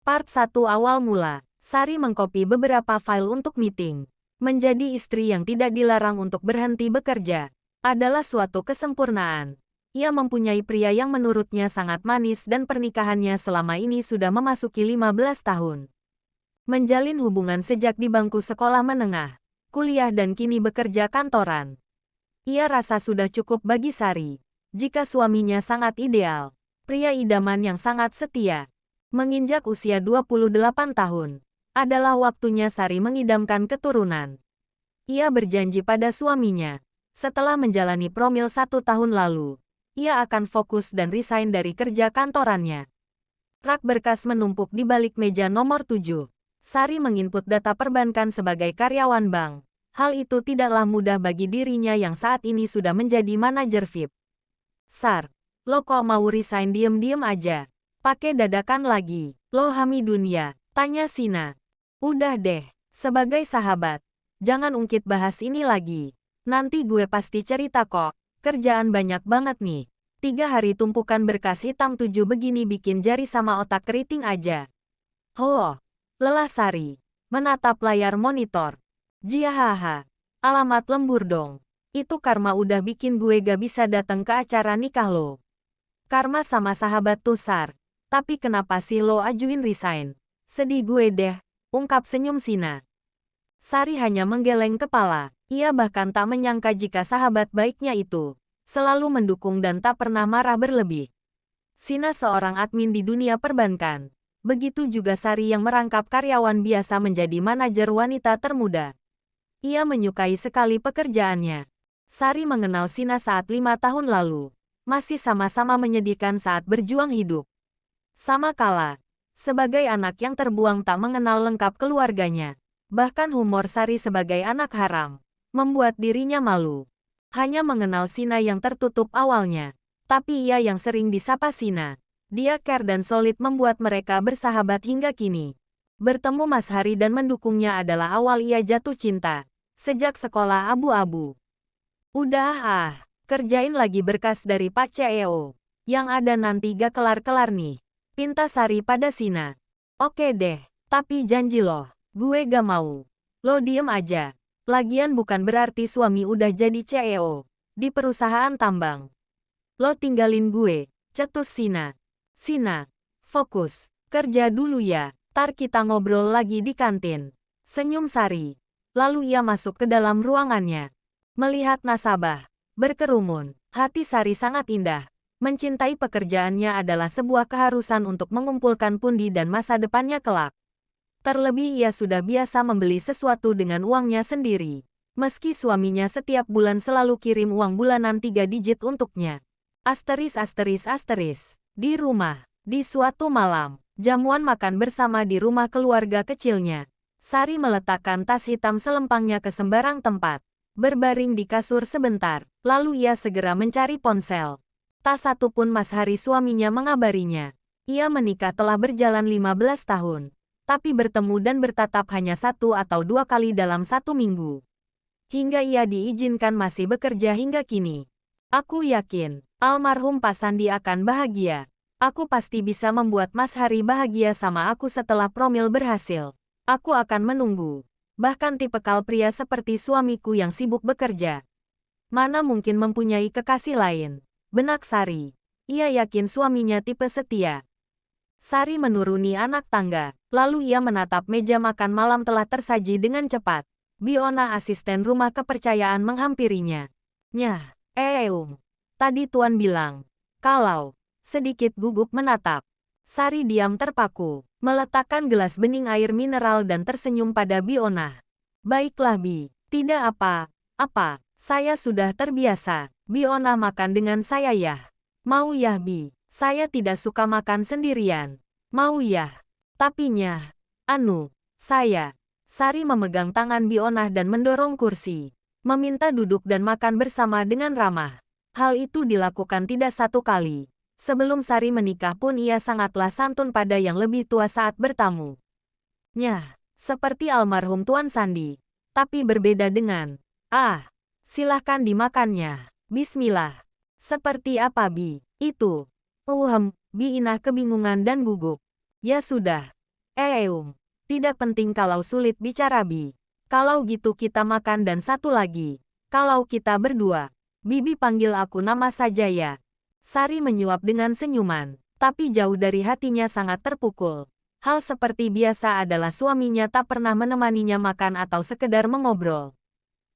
Part 1 awal mula, Sari mengcopy beberapa file untuk meeting. Menjadi istri yang tidak dilarang untuk berhenti bekerja adalah suatu kesempurnaan. Ia mempunyai pria yang menurutnya sangat manis dan pernikahannya selama ini sudah memasuki 15 tahun. Menjalin hubungan sejak di bangku sekolah menengah, kuliah dan kini bekerja kantoran. Ia rasa sudah cukup bagi Sari. Jika suaminya sangat ideal, pria idaman yang sangat setia. Menginjak usia 28 tahun, adalah waktunya Sari mengidamkan keturunan. Ia berjanji pada suaminya, setelah menjalani promil 1 tahun lalu, ia akan fokus dan resign dari kerja kantorannya. Rak berkas menumpuk di balik meja nomor 7. Sari menginput data perbankan sebagai karyawan bank. Hal itu tidaklah mudah bagi dirinya yang saat ini sudah menjadi manajer VIP. Sar, lo kok mau resign diem-diem aja? Pakai dadakan lagi. Lo Hamidun ya? Tanya Sina. Udah deh, sebagai sahabat. Jangan ungkit bahas ini lagi. Nanti gue pasti cerita kok. Kerjaan banyak banget nih. 3 hari tumpukan berkas hitam 7 begini bikin jari sama otak keriting aja. Oh, lelah Sari. Menatap layar monitor. Jiahaha. Alamat lembur dong. Itu Karma udah bikin gue gak bisa datang ke acara nikah lo. Karma sama sahabat tuh Sar. Tapi kenapa sih lo ajuin resign? Sedih gue deh, ungkap senyum Sina. Sari hanya menggeleng kepala. Ia bahkan tak menyangka jika sahabat baiknya itu selalu mendukung dan tak pernah marah berlebih. Sina seorang admin di dunia perbankan. Begitu juga Sari yang merangkap karyawan biasa menjadi manajer wanita termuda. Ia menyukai sekali pekerjaannya. Sari mengenal Sina saat 5 tahun lalu. Masih sama-sama menyedihkan saat berjuang hidup. Sama kala, sebagai anak yang terbuang tak mengenal lengkap keluarganya. Bahkan humor Sari sebagai anak haram membuat dirinya malu. Hanya mengenal Sina yang tertutup awalnya. Tapi ia yang sering disapa Sina. Dia care dan solid membuat mereka bersahabat hingga kini. Bertemu Mas Hari dan mendukungnya adalah awal ia jatuh cinta. Sejak sekolah abu-abu. Udah kerjain lagi berkas dari Pak CEO. Yang ada nanti gak kelar-kelar nih. Pinta Sari pada Sina. Oke deh, tapi janji loh, gue gak mau. Lo diem aja. Lagian bukan berarti suami udah jadi CEO di perusahaan tambang. Lo tinggalin gue, cetus Sina. Sina, fokus, kerja dulu ya, tar kita ngobrol lagi di kantin. Senyum Sari. Lalu ia masuk ke dalam ruangannya. Melihat nasabah berkerumun, hati Sari sangat indah. Mencintai pekerjaannya adalah sebuah keharusan untuk mengumpulkan pundi dan masa depannya kelak. Terlebih ia sudah biasa membeli sesuatu dengan uangnya sendiri. Meski suaminya setiap bulan selalu kirim uang bulanan 3 digit untuknya. Asteris. Di rumah, di suatu malam, jamuan makan bersama di rumah keluarga kecilnya. Sari meletakkan tas hitam selempangnya ke sembarang tempat. Berbaring di kasur sebentar, lalu ia segera mencari ponsel. Tak satu pun Mas Hari suaminya mengabarinya. Ia menikah telah berjalan 15 tahun. Tapi bertemu dan bertatap hanya 1 atau 2 kali dalam 1 minggu. Hingga ia diizinkan masih bekerja hingga kini. Aku yakin, almarhum Pak Sandi akan bahagia. Aku pasti bisa membuat Mas Hari bahagia sama aku setelah promil berhasil. Aku akan menunggu. Bahkan tipikal pria seperti suamiku yang sibuk bekerja. Mana mungkin mempunyai kekasih lain. Benak Sari. Ia yakin suaminya tipe setia. Sari menuruni anak tangga. Lalu ia menatap meja makan malam telah tersaji dengan cepat. Biona asisten rumah kepercayaan menghampirinya. Nyah, tadi Tuan bilang. Kalau, sedikit gugup menatap. Sari diam terpaku. Meletakkan gelas bening air mineral dan tersenyum pada Biona. Baiklah Bi, tidak apa-apa. Saya sudah terbiasa. Biona makan dengan saya ya. Mau ya Bi? Saya tidak suka makan sendirian. Mau ya? Tapi Nyah. Saya. Sari memegang tangan Biona dan mendorong kursi. Meminta duduk dan makan bersama dengan ramah. Hal itu dilakukan tidak 1 kali. Sebelum Sari menikah pun ia sangatlah santun pada yang lebih tua saat bertamu. Nyah, seperti almarhum Tuan Sandi. Tapi berbeda dengan, silahkan dimakannya. Bismillah. Seperti apa Bi? Itu. Bi Inah kebingungan dan gugup. Ya sudah. Tidak penting kalau sulit bicara Bi. Kalau gitu kita makan dan satu lagi. Kalau kita berdua. Bibi panggil aku nama saja ya. Sari menyuap dengan senyuman. Tapi jauh dari hatinya sangat terpukul. Hal seperti biasa adalah suaminya tak pernah menemaninya makan atau sekedar mengobrol.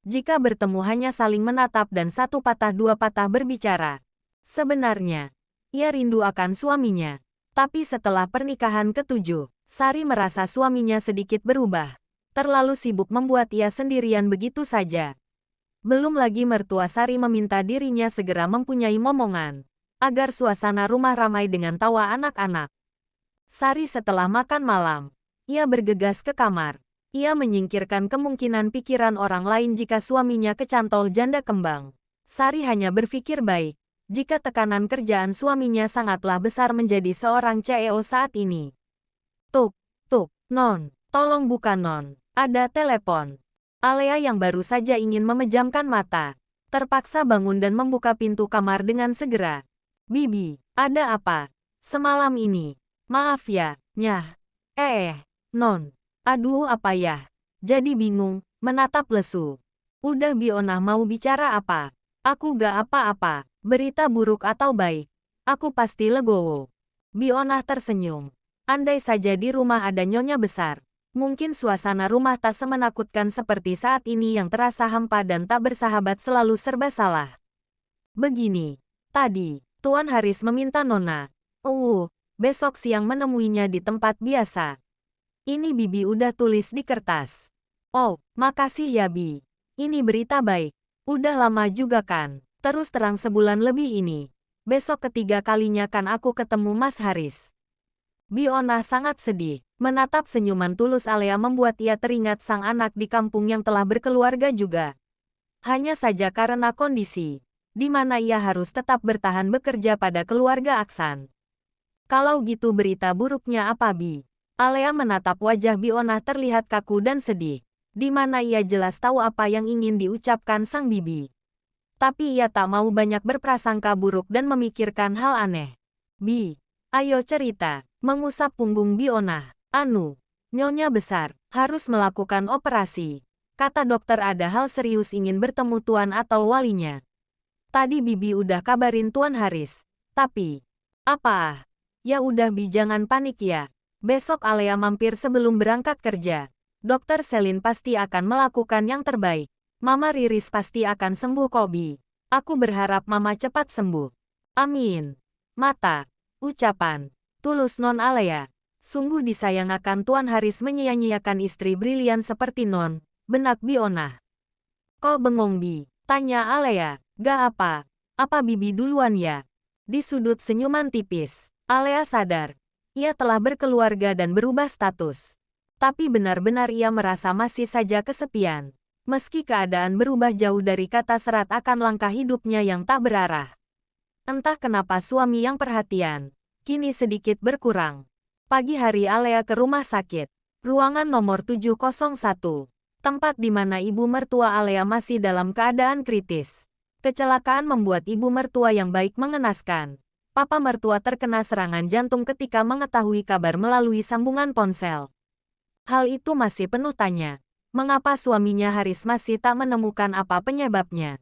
Jika bertemu hanya saling menatap dan satu patah dua patah berbicara. Sebenarnya, ia rindu akan suaminya. Tapi setelah pernikahan ke-7, Sari merasa suaminya sedikit berubah. Terlalu sibuk membuat ia sendirian begitu saja. Belum lagi mertua Sari meminta dirinya segera mempunyai momongan, agar suasana rumah ramai dengan tawa anak-anak. Sari setelah makan malam, ia bergegas ke kamar. Ia menyingkirkan kemungkinan pikiran orang lain jika suaminya kecantol janda kembang. Sari hanya berpikir baik, jika tekanan kerjaan suaminya sangatlah besar menjadi seorang CEO saat ini. Tuk, Non. Tolong buka Non. Ada telepon. Alea yang baru saja ingin memejamkan mata, terpaksa bangun dan membuka pintu kamar dengan segera. Bibi, ada apa? Semalam ini. Maaf ya, Nyah. Non. Aduh apa ya? Jadi bingung, menatap lesu. Udah Bionah mau bicara apa? Aku gak apa-apa, berita buruk atau baik. Aku pasti legowo. Bionah tersenyum. Andai saja di rumah ada nyonya besar. Mungkin suasana rumah tak semenakutkan seperti saat ini yang terasa hampa dan tak bersahabat selalu serba salah. Begini, tadi, Tuan Haris meminta Nona, besok siang menemuinya di tempat biasa. Ini Bibi udah tulis di kertas. Oh, makasih ya Bi. Ini berita baik. Udah lama juga kan, terus terang sebulan lebih ini. Besok ketiga kalinya kan aku ketemu Mas Haris. Bionah sangat sedih. Menatap senyuman tulus Alea membuat ia teringat sang anak di kampung yang telah berkeluarga juga. Hanya saja karena kondisi, di mana ia harus tetap bertahan bekerja pada keluarga Aksan. Kalau gitu berita buruknya apa Bi? Alea menatap wajah Bionah terlihat kaku dan sedih, di mana ia jelas tahu apa yang ingin diucapkan sang bibi. Tapi ia tak mau banyak berprasangka buruk dan memikirkan hal aneh. Bi, ayo cerita, mengusap punggung Bionah. Nyonya besar, harus melakukan operasi. Kata dokter ada hal serius ingin bertemu tuan atau walinya. Tadi Bibi udah kabarin Tuan Haris. Tapi, apa? Ya udah Bi jangan panik ya. Besok Alea mampir sebelum berangkat kerja. Dokter Selin pasti akan melakukan yang terbaik. Mama Riris pasti akan sembuh kok Bi. Aku berharap Mama cepat sembuh. Amin. Mata. Ucapan. Tulus Non Alea. Sungguh disayang akan Tuan Haris menyia-nyiakan istri brilian seperti Non, benak Bionah. Kok bengong Bi? Tanya Alea. Gak apa. Apa Bibi duluan ya? Di sudut senyuman tipis, Alea sadar. Ia telah berkeluarga dan berubah status. Tapi benar-benar ia merasa masih saja kesepian. Meski keadaan berubah jauh dari kata serat akan langkah hidupnya yang tak berarah. Entah kenapa suami yang perhatian, kini sedikit berkurang. Pagi hari Alea ke rumah sakit, ruangan nomor 701, tempat di mana ibu mertua Alea masih dalam keadaan kritis. Kecelakaan membuat ibu mertua yang baik mengenaskan. Papa mertua terkena serangan jantung ketika mengetahui kabar melalui sambungan ponsel. Hal itu masih penuh tanya. Mengapa suaminya Haris masih tak menemukan apa penyebabnya?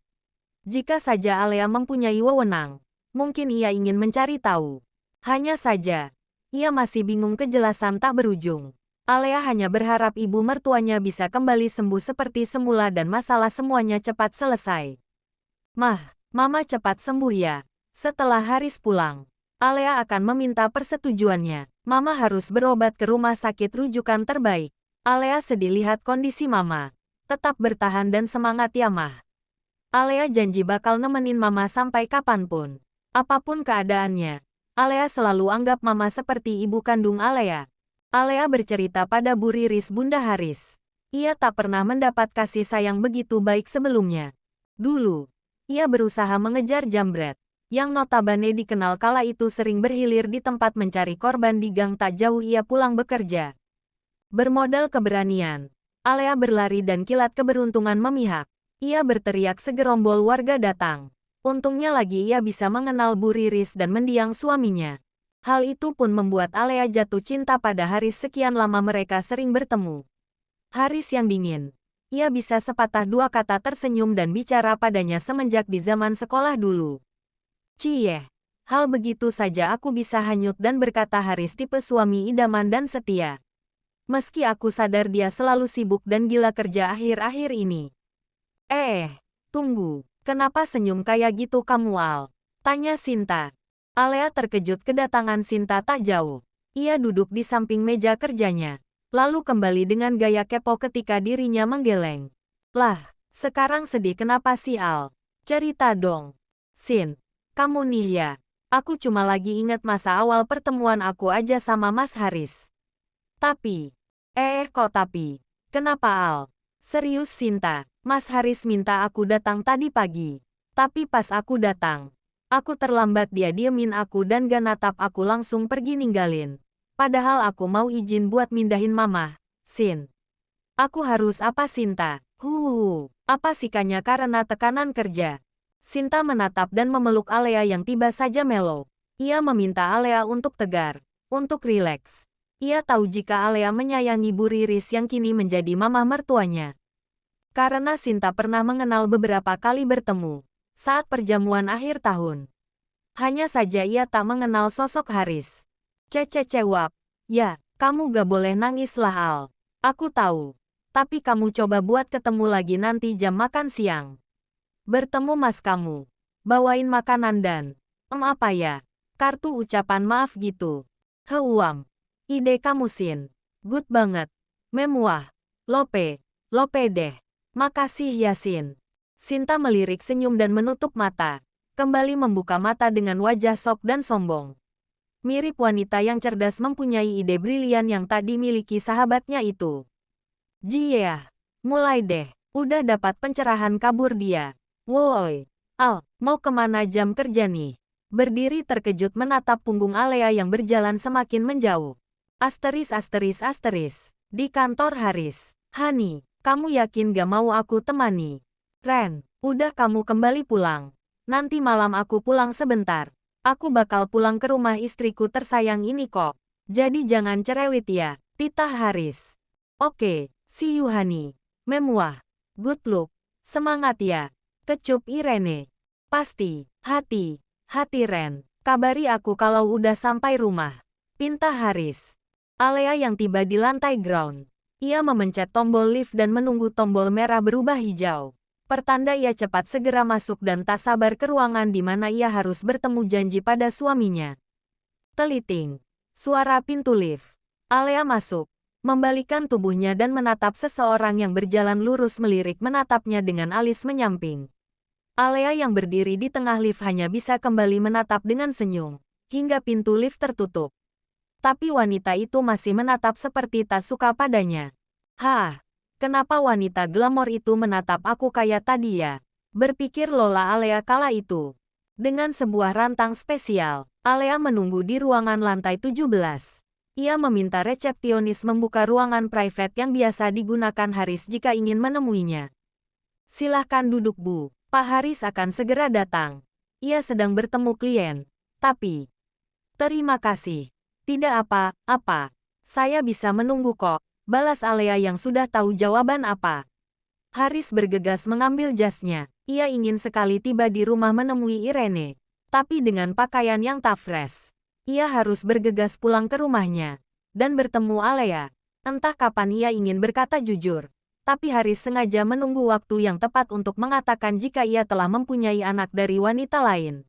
Jika saja Alea mempunyai wewenang, mungkin ia ingin mencari tahu. Hanya saja, ia masih bingung kejelasan tak berujung. Alea hanya berharap ibu mertuanya bisa kembali sembuh seperti semula dan masalah semuanya cepat selesai. Mama cepat sembuh ya. Setelah Haris pulang, Alea akan meminta persetujuannya. Mama harus berobat ke rumah sakit rujukan terbaik. Alea sedih lihat kondisi Mama. Tetap bertahan dan semangat ya Mah. Alea janji bakal nemenin Mama sampai kapanpun. Apapun keadaannya. Alea selalu anggap Mama seperti ibu kandung Alea. Alea bercerita pada Bu Riris Bunda Haris. Ia tak pernah mendapat kasih sayang begitu baik sebelumnya. Dulu, ia berusaha mengejar jambret, yang notabene dikenal kala itu sering berhilir di tempat mencari korban di gang tak jauh ia pulang bekerja. Bermodal keberanian, Alea berlari dan kilat keberuntungan memihak. Ia berteriak segerombol warga datang. Untungnya lagi ia bisa mengenal Bu Riris dan mendiang suaminya. Hal itu pun membuat Alea jatuh cinta pada Haris sekian lama mereka sering bertemu. Haris yang dingin. Ia bisa sepatah dua kata tersenyum dan bicara padanya semenjak di zaman sekolah dulu. Cie, hal begitu saja aku bisa hanyut dan berkata Haris tipe suami idaman dan setia. Meski aku sadar dia selalu sibuk dan gila kerja akhir-akhir ini. Tunggu, kenapa senyum kayak gitu kamu Al? Tanya Sinta. Alea terkejut kedatangan Sinta tak jauh. Ia duduk di samping meja kerjanya. Lalu kembali dengan gaya kepo ketika dirinya menggeleng. Lah, sekarang sedih kenapa sih Al? Cerita dong. Sin, kamu nih ya. Aku cuma lagi ingat masa awal pertemuan aku aja sama Mas Haris. Tapi, kok tapi? Kenapa Al? Serius Sinta, Mas Haris minta aku datang tadi pagi. Tapi pas aku datang, aku terlambat dia diemin aku dan gak natap aku langsung pergi ninggalin. Padahal aku mau izin buat mindahin mama, Sin. Aku harus apa Sinta? Apa sikanya karena tekanan kerja? Sinta menatap dan memeluk Alea yang tiba saja melo. Ia meminta Alea untuk tegar, untuk rileks. Ia tahu jika Alea menyayangi Bu Riris yang kini menjadi mama mertuanya. Karena Sinta pernah mengenal beberapa kali bertemu saat perjamuan akhir tahun. Hanya saja ia tak mengenal sosok Haris. Cewap. Ya, kamu gak boleh nangis lah Al. Aku tahu. Tapi kamu coba buat ketemu lagi nanti jam makan siang. Bertemu mas kamu. Bawain makanan dan... apa ya? Kartu ucapan maaf gitu. Ide kamu Sin. Good banget. Memuah. Lope deh. Makasih ya Sin. Sinta melirik senyum dan menutup mata. Kembali membuka mata dengan wajah sok dan sombong. Mirip wanita yang cerdas mempunyai ide brilian yang tak dimiliki sahabatnya itu. Jia, mulai deh. Udah dapat pencerahan kabur dia. Woi, Al, mau kemana jam kerja nih? Berdiri terkejut menatap punggung Alea yang berjalan semakin menjauh. Asteris. Di kantor Haris. Hani, kamu yakin gak mau aku temani? Ren, udah kamu kembali pulang. Nanti malam aku pulang sebentar. Aku bakal pulang ke rumah istriku tersayang ini kok. Jadi jangan cerewet ya, titah Haris. Oke, see you Hani. Memuah. Good luck. Semangat ya. Kecup Irene. Pasti. Hati Ren. Kabari aku kalau udah sampai rumah. Pinta Haris. Alea yang tiba di lantai ground. Ia memencet tombol lift dan menunggu tombol merah berubah hijau. Pertanda ia cepat segera masuk dan tak sabar ke ruangan di mana ia harus bertemu janji pada suaminya. Teliting. Suara pintu lift. Alea masuk. Membalikan tubuhnya dan menatap seseorang yang berjalan lurus melirik menatapnya dengan alis menyamping. Alea yang berdiri di tengah lift hanya bisa kembali menatap dengan senyum. Hingga pintu lift tertutup. Tapi wanita itu masih menatap seperti tak suka padanya. Kenapa wanita glamor itu menatap aku kayak tadi ya? Berpikir Lola Alea kala itu. Dengan sebuah rantang spesial, Alea menunggu di ruangan lantai 17. Ia meminta resepsionis membuka ruangan private yang biasa digunakan Haris jika ingin menemuinya. Silahkan duduk Bu, Pak Haris akan segera datang. Ia sedang bertemu klien. Tapi, terima kasih. Tidak apa-apa. Saya bisa menunggu kok. Balas Alea yang sudah tahu jawaban apa. Haris bergegas mengambil jasnya. Ia ingin sekali tiba di rumah menemui Irene. Tapi dengan pakaian yang tak fresh. Ia harus bergegas pulang ke rumahnya. Dan bertemu Alea. Entah kapan ia ingin berkata jujur. Tapi Haris sengaja menunggu waktu yang tepat untuk mengatakan jika ia telah mempunyai anak dari wanita lain.